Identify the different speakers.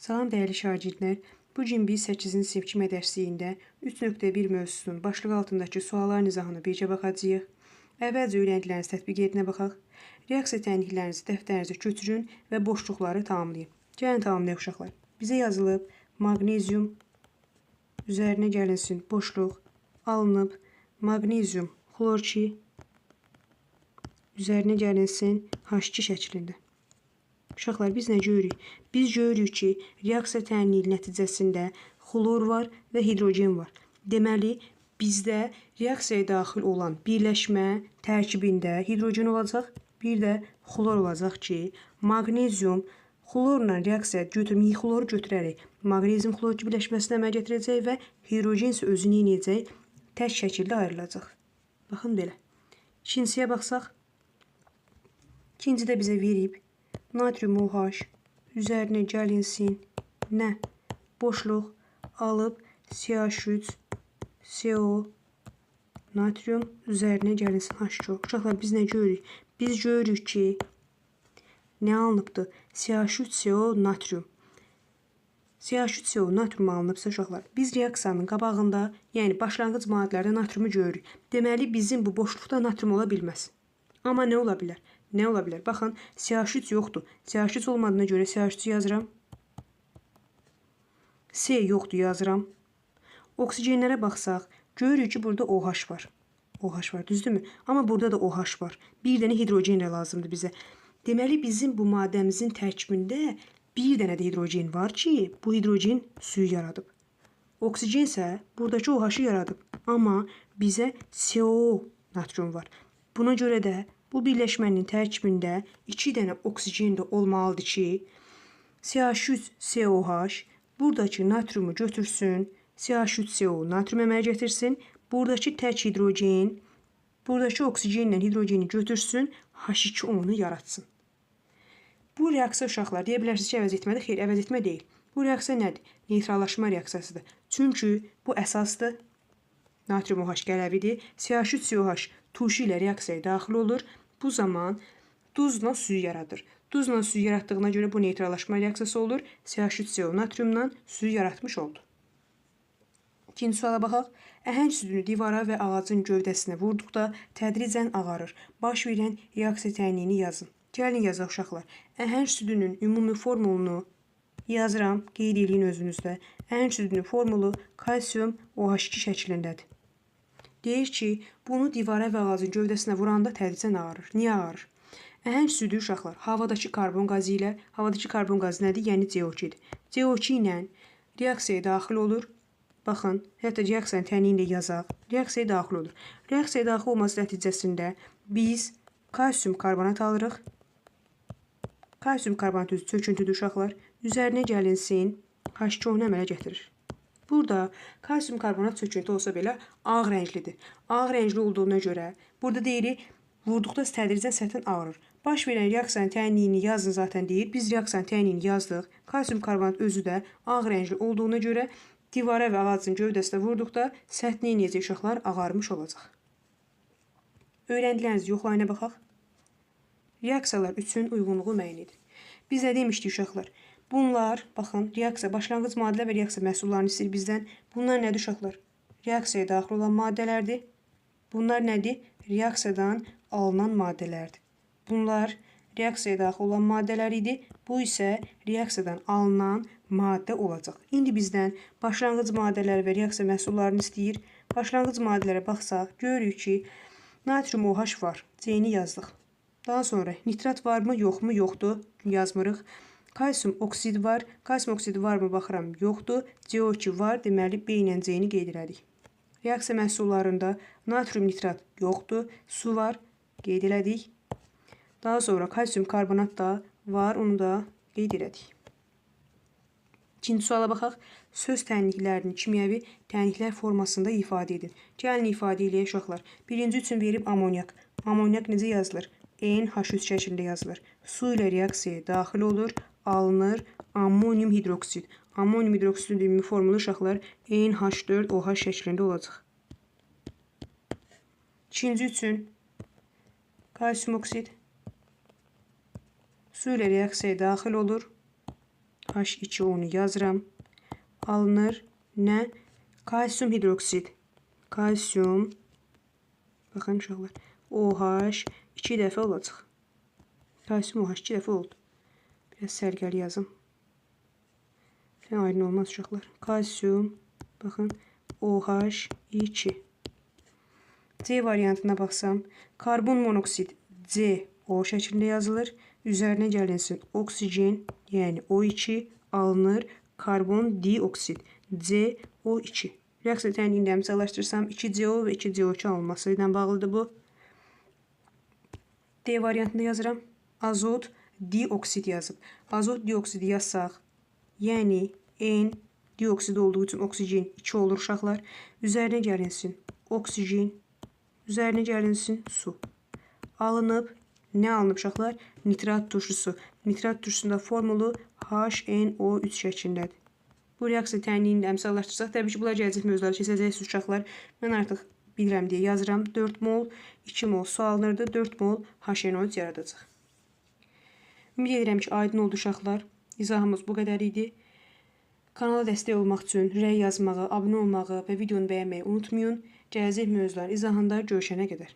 Speaker 1: Salam dəyərli şagirdlər, bu gün biz 8-ci sinif kimya dərsliyində 3.1 mövzusunun başlığı altındakı sualların izahına birgə baxacağıq. Əvvəlcə öyrəndiklərinizi tətbiq edinə baxaq. Reaksiya tənliklərinizi dəftərinizə köçürün və boşluqları tamamlayın. Gəlin tamamlayaq uşaqlar. Bizə yazılıb maqnezium üzərinə gəlinsin boşluq alınıb, maqnezium xlor 2 üzərinə gəlinsin H2 şəklində. Uşaqlar, biz nə görürük? Biz görürük ki, reaksiya tənliyi nəticəsində xlor var və hidrogen var. Deməli, bizdə reaksiyaya daxil olan birləşmə tərkibində hidrogen olacaq, bir də xlor olacaq ki, maqnezium xlorla reaksiya götürməyik, xloru götürərək maqnezium xlor birləşməsinə əməl gətirəcək və hidrogen isə özünü yenəcək, tək şəkildə ayrılacaq. Baxın belə. İkincisiyə baxsaq, ikincidə bizə verib natrium OH üzərinə gəlinsin, nə? Boşluq alıb CH3 CO natrium üzərinə gəlinsin H2. Uşaqlar, biz nə görürük? Biz görürük ki, nə alınıbdır? CH3 CO natrium. CH3 CO natrium alınıbsa uşaqlar, biz reaksiyanın qabağında, yəni başlanğıc maddələrdə natriumu görürük. Deməli, bizim bu boşluqda natrium ola bilməz. Amma nə ola bilər? Nə ola bilər? Baxın, CH3 yoxdur. CH3 olmadığına görə CH3 yazıram. C yoxdur, yazıram. Oksigenlərə baxsaq, görürük ki, burada OH var. OH var, düzdürmü? Amma burada da OH var. Bir dənə hidrogen də lazımdır bizə. Deməli, bizim bu maddəmizin tərkibində bir dənə də hidrogen var ki, bu hidrogen suyu yaradıb. Oksigen isə buradakı OH-ı yaradıb. Amma bizə CO natrium var. Buna görə də bu birləşmənin tərkibində 2 dənə oksigen də olmalıdır ki, CH3COH buradakı natriumu götürsün, CH3CO natrium əmələ gətirsin, buradakı tək hidrogen, buradakı oksigenlə hidrogeni götürsün, H2O-nu yaratsın. Bu reaksiya uşaqlar, deyə bilərsiniz ki, əvəz etmədir. Xeyr, əvəz etmə deyil. Bu reaksiya nədir? Neytrallaşma reaksiyasıdır. Çünki bu əsasdır. Natrium OH qələvidir. CH3COH turşu ilə reaksiyaya daxil olur. Bu zaman duzla suyu yaradır. Duzla suyu yaratdığına görə bu neytrallaşma reaksiyası olur. CH3CO natriumla suyu yaratmış oldu. İkinci suala baxaq. Əhəng südünü divara və ağacın gövdəsinə vurduqda tədricən ağarır. Baş verən reaksiya tənliyini yazın. Gəlin yazaq uşaqlar. Əhəng südünün ümumi formulunu yazıram, qeyd edin özünüzdə. Əhəng südünün formulu kalsium OH2 şəklindədir. Deyir ki, bunu divara və ağacın gövdəsinə vuranda tədricən ağarır. Niyə ağarır? Əhəng südü uşaqlar havadakı karbon qazı ilə, havadakı karbon qazı nədir? Yəni CO2-dir. CO2 ilə reaksiyaya daxil olur. Baxın, hətta reaksiyanın tənliyini də yazaq. Reaksiyaya daxil olur. Reaksiyaya daxil olması nəticəsində biz kalsium karbonat alırıq. Kalsium karbonat özü çöküntüdür uşaqlar. Üzərinə gəlinsin, H2O-nu əmələ gətirir. Burada kalsium karbonat çöküntü olsa belə ağ rənglidir. Ağ rəngli olduğuna görə burada deyirik, vurduqda tədricən səthən ağarır. Baş verən reaksiyanın tənliyini yazın zaten deyir. Biz reaksiyanın tənliyini yazdıq. Kalsium karbonat özü də ağ rəngli olduğuna görə divara və ağacın gövdəsinə vurduqda səthi necə uşaqlar ağarmış olacaq. Öyrəndiklərinizi yoxlayına baxaq. Reaksiyalar üçün uyğunluğu müəyyən edin. Biz nə demişdik uşaqlar? Bunlar, baxın, reaksiya, başlanğıc maddələr və reaksiya məhsullarını istəyir bizdən. Bunlar nədir uşaqlar? Reaksiyaya daxil olan maddələrdir. Bunlar nədir? Reaksiyadan alınan maddələrdir. Bunlar reaksiyaya daxil olan maddələr idi. Bu isə reaksiyadan alınan maddə olacaq. İndi bizdən başlanğıc maddələr və reaksiya məhsullarını istəyir. Başlanğıc maddələrə baxsaq, görürük ki, natrium OH var. C-ni yazdıq. Daha sonra nitrat varmı, yoxmu? Yoxdur. Yazmırıq. Kalsium oksid var. Kalsium oksidi varmı? Baxıram. Yoxdur. CO2 var. Deməli, B ilə C-ni qeyd elədik. Reaksiya məhsullarında natrium nitrat yoxdur. Su var. Qeyd elədik. Daha sonra kalsium karbonat da var. Onu da qeyd elədik. İkinci suala baxaq. Söz tənliklərini kimyəvi tənliklər formasında ifadə edin. Gəlin ifadə eləyək uşaqlar. Birinci üçün verib amonyak. Amonyak necə yazılır? NH3 şəklində yazılır. Su ilə reaksiyaya daxil olur, alınır ammonium hidroksid. Ammonium hidroksidin ümumi formulu uşaqlar NH4OH şəklində olacaq. İkinci üçün kalsium oksid su ilə reaksiyaya daxil olur, H2O-nu yazıram. Alınır nə? Kalsium hidroksid. Kalsium, baxın uşaqlar, OH 2 dəfə olacaq. Kalsium OH 2 dəfə oldu. Biraz sərgəli yazım. Aydın olmaz uşaqlar. Kalsium, baxın, OH 2. C variantına baxsam, karbon monoksid CO şəklində yazılır. Üzərinə gəlinsin oksigen, yəni O2 alınır. Karbon dioksid CO2. Reaksiya tənqində əmsallaşdırsam 2CO və 2CO2 alınması ilə bağlıdır bu. D variantında yazıram. Azot dioksid yazıb. Azot dioksidi yazsaq, yəni N dioksid olduğu üçün oksigen 2 olur uşaqlar. Üzərinə gəlinsin oksigen, üzərinə gəlinsin su. Alınıb, nə alınıb uşaqlar? Nitrat turşusu. Nitrat turşusunda formulu HNO3 şəklindədir. Bu reaksiya tənqində əmsallaşdırsaq, təbii ki, bunlar gələcək mövzuları keçəcəksiniz uşaqlar. Mən artıq bilirəm deyə yazıram. 4 mol, 2 mol su alınırdı, 4 mol HNO3 yaradacaq. Ümid edirəm ki, aydın oldu uşaqlar. İzahımız bu qədər idi. Kanala dəstək olmaq üçün rəy yazmağı, abunə olmağı və videonu bəyənməyi unutmayın. Gələcək mövzuların izahında görüşənə qədər.